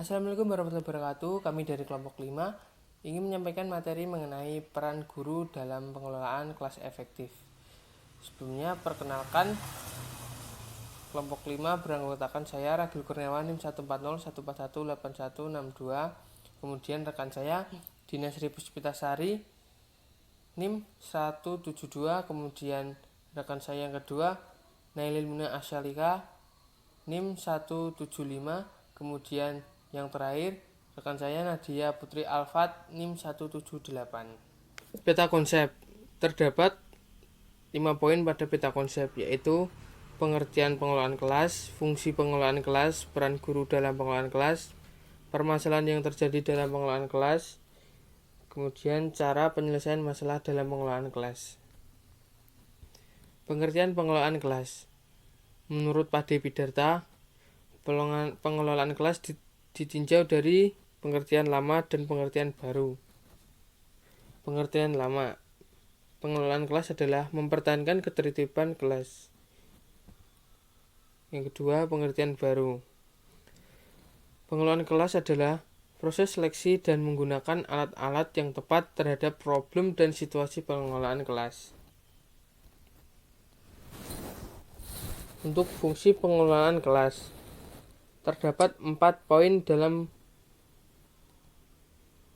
Assalamualaikum warahmatullahi wabarakatuh. Kami dari kelompok 5 ingin menyampaikan materi mengenai peran guru dalam pengelolaan kelas efektif. Sebelumnya perkenalkan, kelompok 5 beranggotakan saya Ragil Kurniawan NIM 14014181862. Kemudian rekan saya Dina Sri Puspitasari NIM 172. Kemudian rekan saya yang kedua Nailil Muna Asyalika NIM 175. Kemudian yang terakhir rekan saya Nadia Putri Alfat NIM 178. Peta konsep. Terdapat 5 poin pada peta konsep, yaitu pengertian pengelolaan kelas, fungsi pengelolaan kelas, peran guru dalam pengelolaan kelas, permasalahan yang terjadi dalam pengelolaan kelas, kemudian cara penyelesaian masalah dalam pengelolaan kelas. Pengertian pengelolaan kelas. Menurut Pak D. Pidarta, pengelolaan kelas ditinjau dari pengertian lama dan pengertian baru. Pengertian lama. Pengelolaan kelas adalah mempertahankan ketertiban kelas. Yang kedua, pengertian baru. Pengelolaan kelas adalah proses seleksi dan menggunakan alat-alat yang tepat terhadap problem dan situasi pengelolaan kelas. Untuk fungsi pengelolaan kelas, terdapat 4 poin dalam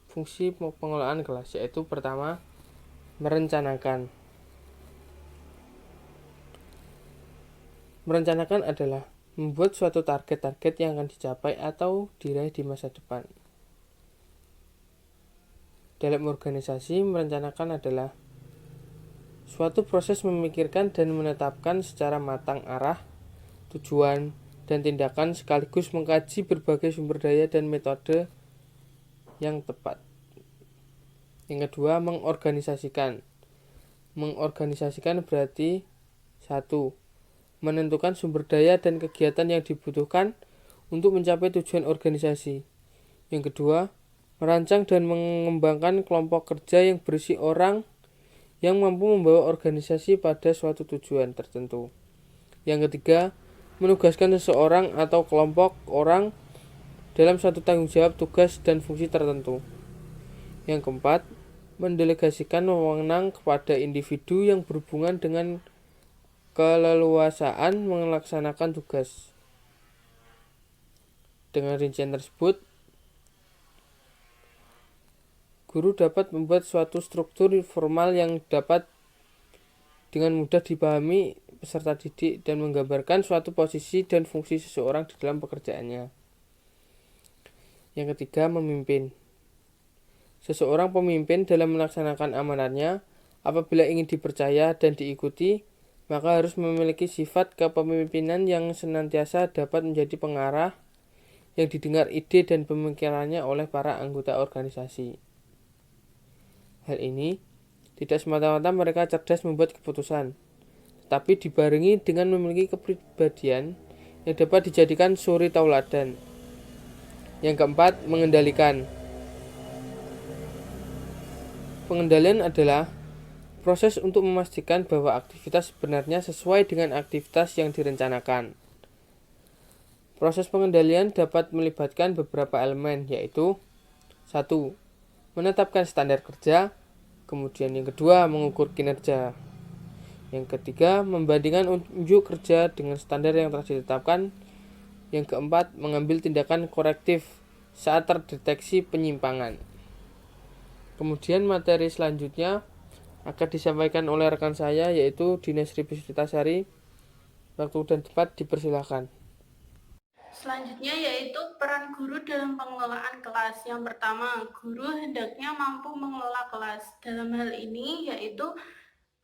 fungsi pengelolaan kelas, yaitu pertama, merencanakan. Merencanakan adalah membuat suatu target-target yang akan dicapai atau diraih di masa depan. Dalam organisasi, merencanakan adalah suatu proses memikirkan dan menetapkan secara matang arah, tujuan, dan tindakan sekaligus mengkaji berbagai sumber daya dan metode yang tepat. Yang kedua, mengorganisasikan. Mengorganisasikan berarti 1. Menentukan sumber daya dan kegiatan yang dibutuhkan untuk mencapai tujuan organisasi. Yang kedua, merancang dan mengembangkan kelompok kerja yang berisi orang yang mampu membawa organisasi pada suatu tujuan tertentu. Yang ketiga, menugaskan seseorang atau kelompok orang dalam suatu tanggung jawab, tugas, dan fungsi tertentu. Yang keempat, mendelegasikan wewenang kepada individu yang berhubungan dengan keleluasaan melaksanakan tugas. Dengan rincian tersebut, guru dapat membuat suatu struktur formal yang dapat dengan mudah dipahami peserta didik dan menggambarkan suatu posisi dan fungsi seseorang di dalam pekerjaannya. Yang ketiga, memimpin. Seseorang pemimpin dalam melaksanakan amanatnya, apabila ingin dipercaya dan diikuti, maka harus memiliki sifat kepemimpinan yang senantiasa dapat menjadi pengarah yang didengar ide dan pemikirannya oleh para anggota organisasi. Hal ini tidak semata-mata mereka cerdas membuat keputusan, tetapi dibarengi dengan memiliki kepribadian yang dapat dijadikan suri tauladan. Yang keempat, mengendalikan. Pengendalian adalah proses untuk memastikan bahwa aktivitas sebenarnya sesuai dengan aktivitas yang direncanakan. Proses pengendalian dapat melibatkan beberapa elemen, yaitu 1. Menetapkan standar kerja. Kemudian yang kedua, mengukur kinerja. Yang ketiga, membandingkan unjuk kerja dengan standar yang telah ditetapkan. Yang keempat, mengambil tindakan korektif saat terdeteksi penyimpangan. Kemudian materi selanjutnya akan disampaikan oleh rekan saya, yaitu Dina Sri Puspitasari. Waktu dan tempat dipersilakan. Selanjutnya yaitu peran guru dalam pengelolaan kelas. Yang pertama, guru hendaknya mampu mengelola kelas. Dalam hal ini yaitu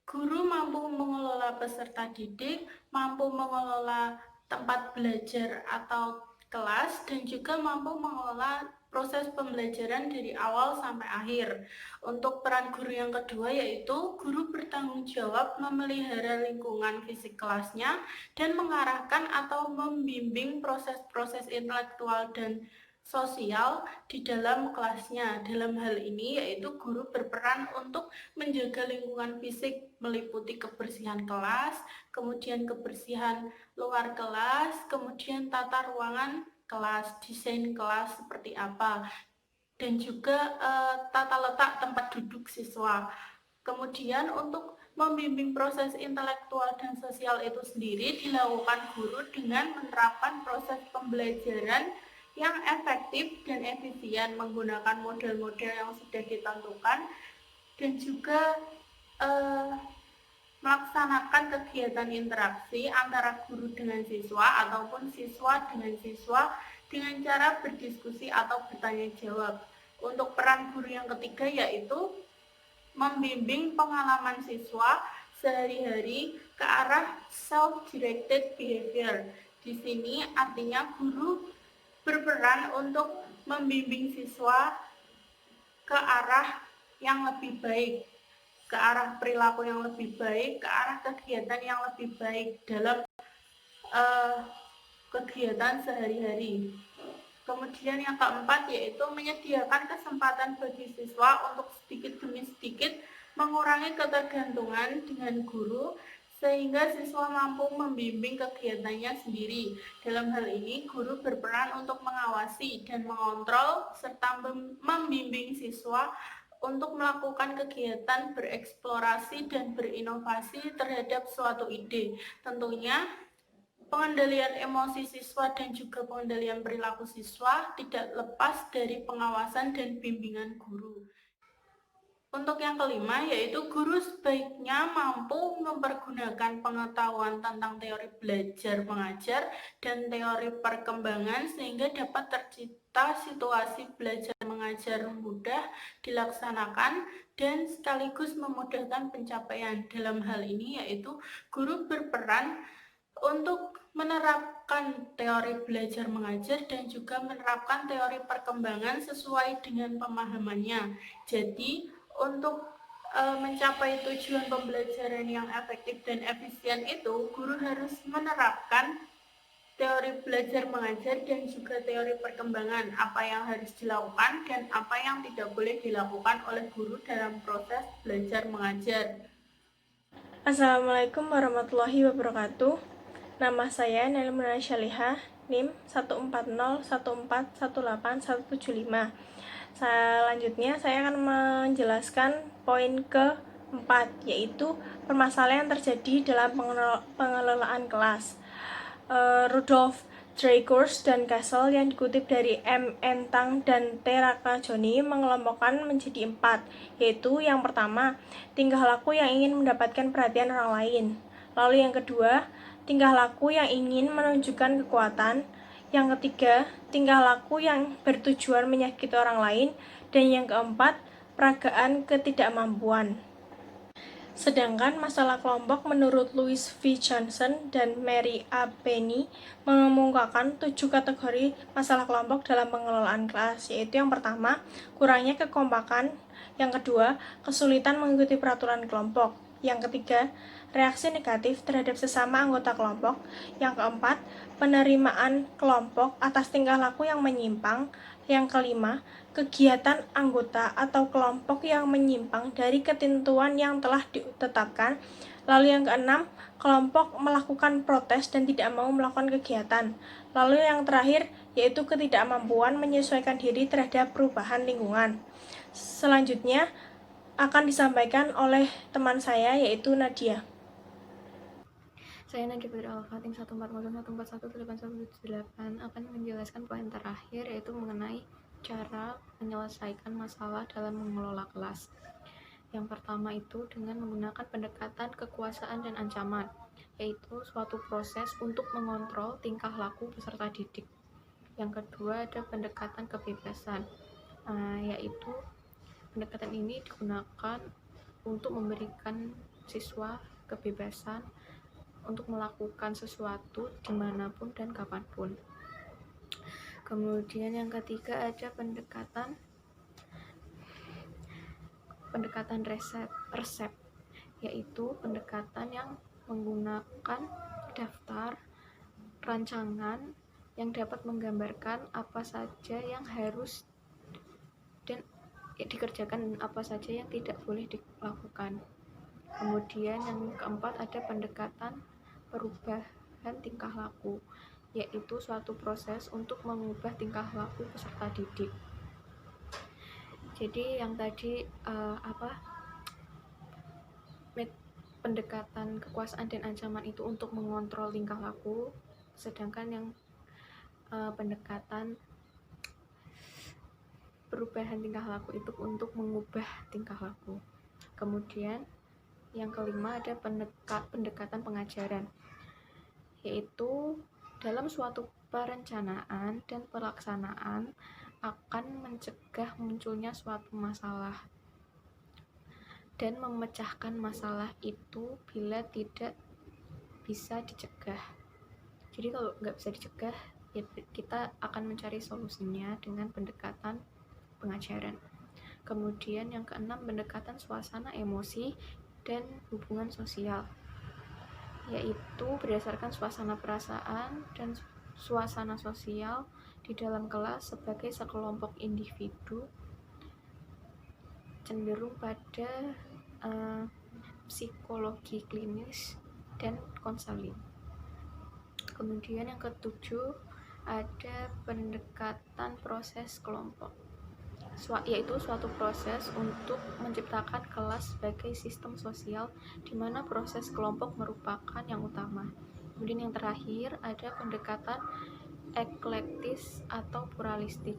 guru mampu mengelola peserta didik, mampu mengelola tempat belajar atau kelas, dan juga mampu mengelola proses pembelajaran dari awal sampai akhir. Untuk peran guru yang kedua yaitu guru bertanggung jawab memelihara lingkungan fisik kelasnya dan mengarahkan atau membimbing proses-proses intelektual dan sosial di dalam kelasnya. Dalam hal ini yaitu guru berperan untuk menjaga lingkungan fisik meliputi kebersihan kelas, kemudian kebersihan luar kelas, kemudian tata ruangan kelas, desain kelas seperti apa, dan juga tata letak tempat duduk siswa. Kemudian untuk membimbing proses intelektual dan sosial itu sendiri dilakukan guru dengan menerapkan proses pembelajaran yang efektif dan efisien menggunakan model-model yang sudah ditentukan, dan juga melaksanakan kegiatan interaksi antara guru dengan siswa ataupun siswa dengan cara berdiskusi atau bertanya jawab. Untuk peran guru yang ketiga yaitu membimbing pengalaman siswa sehari-hari ke arah self-directed behavior. Di sini artinya guru berperan untuk membimbing siswa ke arah yang lebih baik, ke arah perilaku yang lebih baik, ke arah kegiatan yang lebih baik dalam kegiatan sehari-hari. Kemudian yang keempat yaitu menyediakan kesempatan bagi siswa untuk sedikit demi sedikit mengurangi ketergantungan dengan guru sehingga siswa mampu membimbing kegiatannya sendiri. Dalam hal ini, guru berperan untuk mengawasi dan mengontrol serta membimbing siswa untuk melakukan kegiatan bereksplorasi dan berinovasi terhadap suatu ide. Tentunya pengendalian emosi siswa dan juga pengendalian perilaku siswa tidak lepas dari pengawasan dan bimbingan guru. Untuk yang kelima, yaitu guru sebaiknya mampu mempergunakan pengetahuan tentang teori belajar mengajar dan teori perkembangan sehingga dapat tercipta situasi belajar mengajar mudah dilaksanakan dan sekaligus memudahkan pencapaian. Dalam hal ini yaitu guru berperan untuk menerapkan teori belajar mengajar dan juga menerapkan teori perkembangan sesuai dengan pemahamannya. Jadi, untuk mencapai tujuan pembelajaran yang efektif dan efisien itu, guru harus menerapkan teori belajar mengajar dan juga teori perkembangan, apa yang harus dilakukan dan apa yang tidak boleh dilakukan oleh guru dalam proses belajar mengajar. Assalamualaikum warahmatullahi wabarakatuh. Nama saya Nelmuna Syalihah, NIM 14014181775. Selanjutnya saya akan menjelaskan poin keempat, yaitu permasalahan yang terjadi dalam pengelolaan kelas. Rudolf Dreikurs dan Castle yang dikutip dari M. Entang dan T. Rakajoni mengelompokkan menjadi 4, yaitu yang pertama, tingkah laku yang ingin mendapatkan perhatian orang lain. Lalu yang kedua, tingkah laku yang ingin menunjukkan kekuatan. Yang ketiga, tingkah laku yang bertujuan menyakiti orang lain. Dan yang keempat, peragaan ketidakmampuan. Sedangkan masalah kelompok menurut Louis V. Johnson dan Mary A. Penny mengemukakan 7 kategori masalah kelompok dalam pengelolaan kelas, yaitu yang pertama, kurangnya kekompakan. Yang kedua, kesulitan mengikuti peraturan kelompok. Yang ketiga, reaksi negatif terhadap sesama anggota kelompok. Yang keempat, penerimaan kelompok atas tingkah laku yang menyimpang. Yang kelima, kegiatan anggota atau kelompok yang menyimpang dari ketentuan yang telah ditetapkan. Lalu yang keenam, kelompok melakukan protes dan tidak mau melakukan kegiatan. Lalu yang terakhir, yaitu ketidakmampuan menyesuaikan diri terhadap perubahan lingkungan. Selanjutnya akan disampaikan oleh teman saya, yaitu Nadia. Saya Nadia Putri Alfa, tim 14014181178 akan menjelaskan poin terakhir, yaitu mengenai cara menyelesaikan masalah dalam mengelola kelas. Yang pertama itu dengan menggunakan pendekatan kekuasaan dan ancaman, yaitu suatu proses untuk mengontrol tingkah laku peserta didik. Yang kedua ada pendekatan kebebasan, yaitu pendekatan ini digunakan untuk memberikan siswa kebebasan untuk melakukan sesuatu dimanapun dan kapanpun. Kemudian yang ketiga ada pendekatan resep, yaitu pendekatan yang menggunakan daftar rancangan yang dapat menggambarkan apa saja yang harus dan dikerjakan dan apa saja yang tidak boleh dilakukan. Kemudian yang keempat ada pendekatan perubahan tingkah laku, yaitu suatu proses untuk mengubah tingkah laku peserta didik. Jadi yang tadi pendekatan kekuasaan dan ancaman itu untuk mengontrol tingkah laku, sedangkan yang pendekatan perubahan tingkah laku itu untuk mengubah tingkah laku. Kemudian yang kelima ada pendekatan pengajaran, yaitu dalam suatu perencanaan dan pelaksanaan akan mencegah munculnya suatu masalah dan memecahkan masalah itu bila tidak bisa dicegah. Jadi kalau nggak bisa dicegah, ya kita akan mencari solusinya dengan pendekatan pengajaran. Kemudian yang keenam, pendekatan suasana emosi dan hubungan sosial, yaitu berdasarkan suasana perasaan dan suasana sosial di dalam kelas sebagai sekelompok individu cenderung pada psikologi klinis dan konseling. Kemudian yang ketujuh ada pendekatan proses kelompok, yaitu suatu proses untuk menciptakan kelas sebagai sistem sosial di mana proses kelompok merupakan yang utama. Kemudian yang terakhir ada pendekatan eklektis atau pluralistik,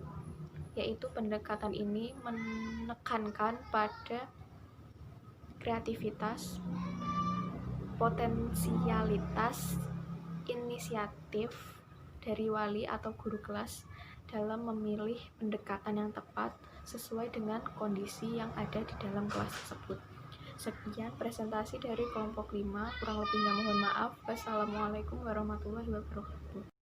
yaitu pendekatan ini menekankan pada kreativitas, potensialitas, inisiatif dari wali atau guru kelas dalam memilih pendekatan yang tepat sesuai dengan kondisi yang ada di dalam kelas tersebut. Sekian presentasi dari kelompok 5, kurang lebihnya mohon maaf. Wassalamualaikum warahmatullahi wabarakatuh.